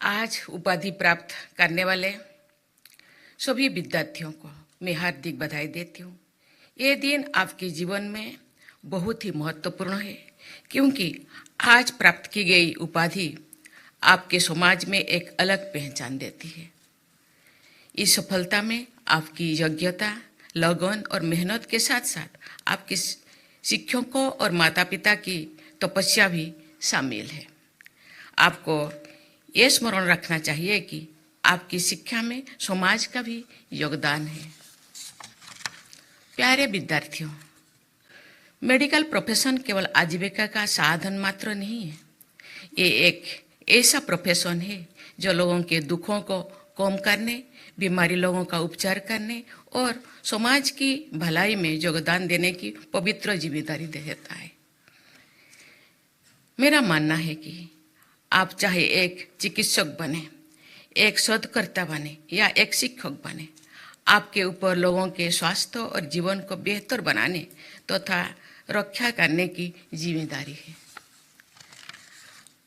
आज उपाधि प्राप्त करने वाले सभी विद्यार्थियों को मैं हार्दिक बधाई देती हूँ। ये दिन आपके जीवन में बहुत ही महत्वपूर्ण है, क्योंकि आज प्राप्त की गई उपाधि आपके समाज में एक अलग पहचान देती है। इस सफलता में आपकी योग्यता, लगन और मेहनत के साथ साथ आपके शिक्षकों और माता पिता की तपस्या भी शामिल है। आपको ये स्मरण रखना चाहिए कि आपकी शिक्षा में समाज का भी योगदान है। प्यारे विद्यार्थियों, मेडिकल प्रोफेशन केवल आजीविका का साधन मात्र नहीं है। ये एक ऐसा प्रोफेशन है जो लोगों के दुखों को कम करने, बीमारी लोगों का उपचार करने और समाज की भलाई में योगदान देने की पवित्र जिम्मेदारी देता है। मेरा मानना है कि आप चाहे एक चिकित्सक बने, एक शोधकर्ता बने या एक शिक्षक बने, आपके ऊपर लोगों के स्वास्थ्य और जीवन को बेहतर बनाने तथा रक्षा करने की जिम्मेदारी है।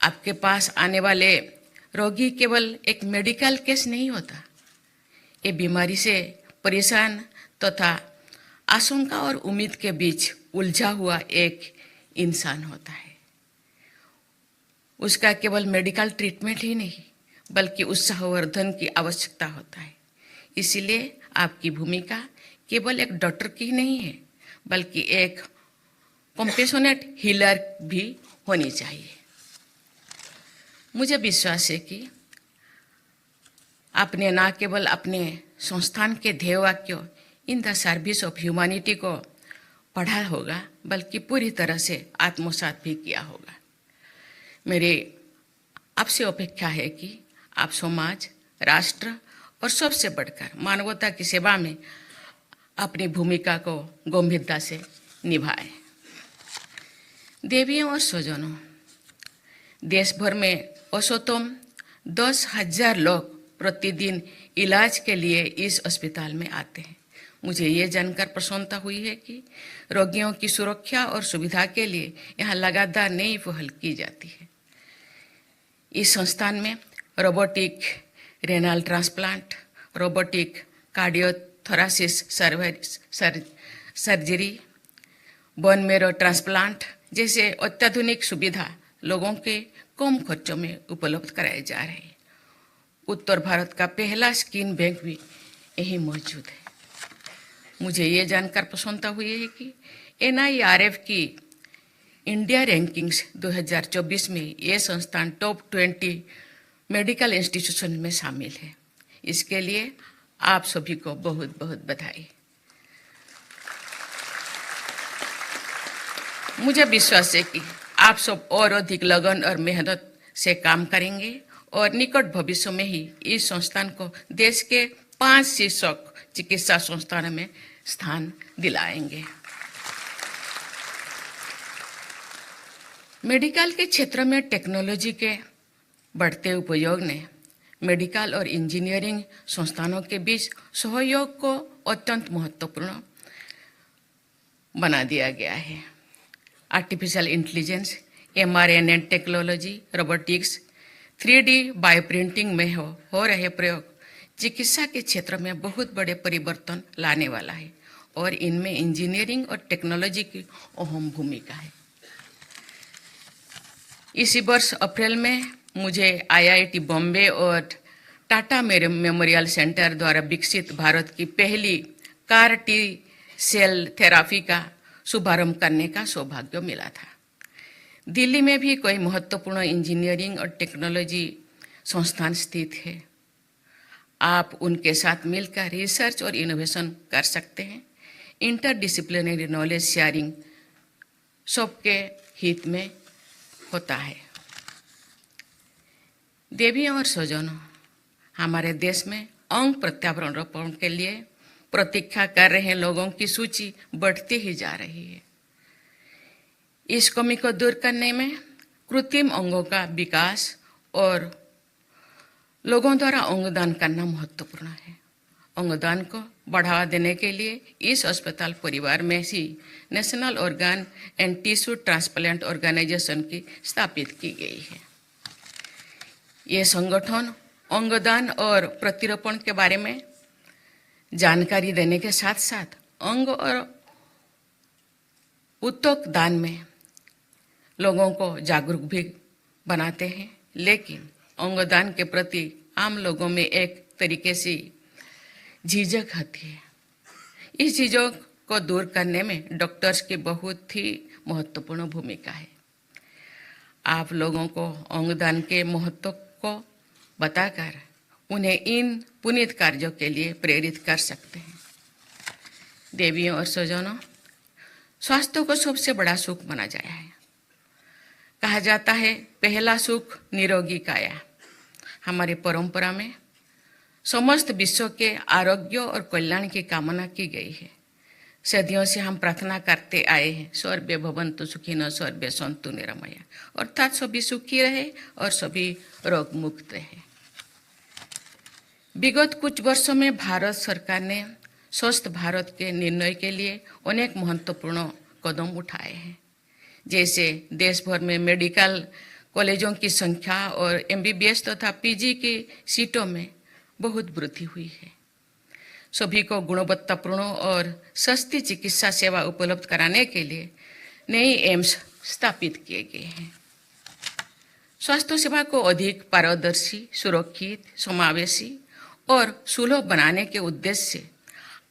आपके पास आने वाले रोगी केवल एक मेडिकल केस नहीं होता, ये बीमारी से परेशान तथा आशंका और उम्मीद के बीच उलझा हुआ एक इंसान होता है। उसका केवल मेडिकल ट्रीटमेंट ही नहीं, बल्कि उत्साहवर्धन की आवश्यकता होता है। इसलिए आपकी भूमिका केवल एक डॉक्टर की नहीं है, बल्कि एक कंपैशनेट हीलर भी होनी चाहिए। मुझे विश्वास है कि आपने न केवल अपने संस्थान के ध्येय वाक्य in the service of humanity को पढ़ा होगा, बल्कि पूरी तरह से आत्मसात भी किया होगा। मेरी आपसे अपेक्षा है कि आप समाज, राष्ट्र और सबसे बढ़कर मानवता की सेवा में अपनी भूमिका को गंभीरता से निभाएं। देवियों और स्वजनों, देश भर में औसतन 10,000 लोग प्रतिदिन इलाज के लिए इस अस्पताल में आते हैं। मुझे ये जानकर प्रसन्नता हुई है कि रोगियों की सुरक्षा और सुविधा के लिए यहाँ लगातार नई पहल की जाती है। इस संस्थान में robotic renal transplant, robotic cardiothoracic surgery, bone marrow transplant जैसे अत्याधुनिक सुविधा लोगों के कम खर्चों में उपलब्ध कराए जा रहे हैं। उत्तर भारत का पहला स्किन बैंक भी यहीं मौजूद है। मुझे ये जानकर प्रसन्नता हुई है कि NIRF की इंडिया रैंकिंग्स 2024 में ये संस्थान टॉप 20 मेडिकल इंस्टीट्यूशन में शामिल है। इसके लिए आप सभी को बहुत बहुत बधाई। मुझे विश्वास है कि आप सब और अधिक लगन और मेहनत से काम करेंगे और निकट भविष्य में ही इस संस्थान को देश के 5 शीर्षक चिकित्सा संस्थानों में स्थान दिलाएंगे। मेडिकल के क्षेत्र में टेक्नोलॉजी के बढ़ते उपयोग ने मेडिकल और इंजीनियरिंग संस्थानों के बीच सहयोग को अत्यंत महत्वपूर्ण बना दिया गया है। Artificial intelligence, mRNA technology, robotics, 3D bioprinting में हो रहे प्रयोग चिकित्सा के क्षेत्र में बहुत बड़े परिवर्तन लाने वाला है और इनमें इंजीनियरिंग और टेक्नोलॉजी की अहम भूमिका है। इसी वर्ष अप्रैल में मुझे IIT बॉम्बे और टाटा मेमोरियल सेंटर द्वारा विकसित भारत की पहली CAR T सेल थेरापी का शुभारंभ करने का सौभाग्य मिला था। दिल्ली में भी कई महत्वपूर्ण इंजीनियरिंग और टेक्नोलॉजी संस्थान स्थित है। आप उनके साथ मिलकर रिसर्च और इनोवेशन कर सकते हैं। इंटरडिसिप्लिनरी नॉलेज शेयरिंग सबके हित में होता है। देवियों और स्वजनों, हमारे देश में अंग प्रत्यारोपण के लिए प्रतीक्षा कर रहे लोगों की सूची बढ़ती ही जा रही है। इस कमी को दूर करने में कृत्रिम अंगों का विकास और लोगों द्वारा अंगदान करना महत्वपूर्ण है। अंगदान को बढ़ावा देने के लिए इस अस्पताल परिवार में ही national organ and tissue transplant organisation की स्थापित की गई है। ये संगठन अंगदान और प्रतिरोपण के बारे में जानकारी देने के साथ साथ अंग और उत्तक दान में लोगों को जागरूक भी बनाते हैं, लेकिन अंगदान के प्रति आम लोगों में एक तरीके से झिझक होती है। इस झिझक को दूर करने में डॉक्टर्स की बहुत ही महत्वपूर्ण भूमिका है। आप लोगों को अंगदान के महत्व को बताकर उन्हें इन पुनीत कार्यों के लिए प्रेरित कर सकते हैं। देवियों और स्वजनों, स्वास्थ्य को सबसे बड़ा सुख माना गया है। कहा जाता है पहला सुख निरोगी काया। हमारी परंपरा में समस्त विश्व के आरोग्य और कल्याण की कामना की गई है। सदियों से हम प्रार्थना करते आए हैं, सर्वे भवन्तु सुखिनः सर्वे सन्तु निरामया, अर्थात सभी सुखी रहे और सभी रोग मुक्त रहे। विगत कुछ वर्षों में भारत सरकार ने स्वस्थ भारत के निर्णय के लिए अनेक महत्वपूर्ण कदम उठाए हैं। जैसे देश भर में मेडिकल कॉलेजों की संख्या और MBBS तथा PG की सीटों में बहुत वृद्धि हुई है। सभी को गुणवत्तापूर्ण और सस्ती चिकित्सा सेवा उपलब्ध कराने के लिए नई एम्स स्थापित किए गए हैं। स्वास्थ्य सेवा को अधिक पारदर्शी, सुरक्षित, समावेशी और सुलभ बनाने के उद्देश्य से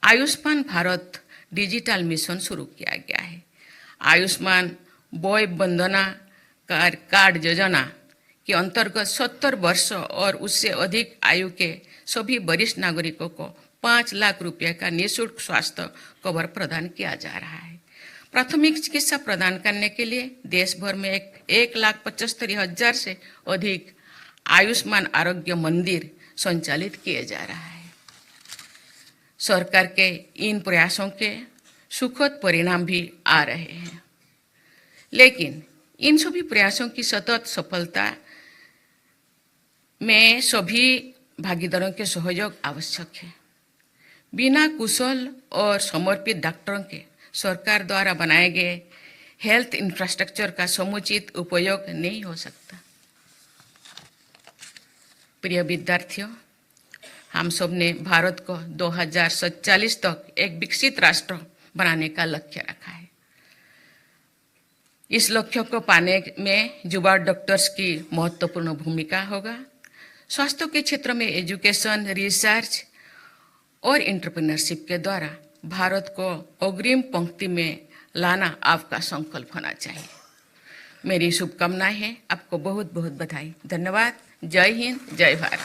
आयुष्मान भारत डिजिटल मिशन शुरू किया गया है। आयुष्मान वय वंदना कार्ड योजना के अंतर्गत 70 वर्ष और उससे अधिक आयु के सभी वरिष्ठ नागरिकों को 5 लाख रुपए का निःशुल्क स्वास्थ्य कवर प्रदान किया जा रहा है। प्राथमिक चिकित्सा प्रदान करने के लिए देश भर में 1,75,000 से अधिक आयुष्मान आरोग्य मंदिर संचालित किए जा रहा है। सरकार के इन प्रयासों के सुखद परिणाम भी आ रहे हैं, लेकिन इन सभी प्रयासों की सतत सफलता में सभी भागीदारों के सहयोग आवश्यक है। बिना कुशल और समर्पित डॉक्टरों के सरकार द्वारा बनाए गए हेल्थ इंफ्रास्ट्रक्चर का समुचित उपयोग नहीं हो सकता। प्रिय विद्यार्थियों, हम सब ने भारत को 2047 तक एक विकसित राष्ट्र बनाने का लक्ष्य रखा है। इस लक्ष्य को पाने में युवा डॉक्टर्स की महत्वपूर्ण भूमिका होगा। स्वास्थ्य के क्षेत्र में एजुकेशन, रिसर्च और एंटरप्रेन्योरशिप के द्वारा भारत को अग्रिम पंक्ति में लाना आपका संकल्प होना चाहिए। मेरी शुभकामनाएं हैं। आपको बहुत बहुत बधाई। धन्यवाद। जय हिंद, जय भारत।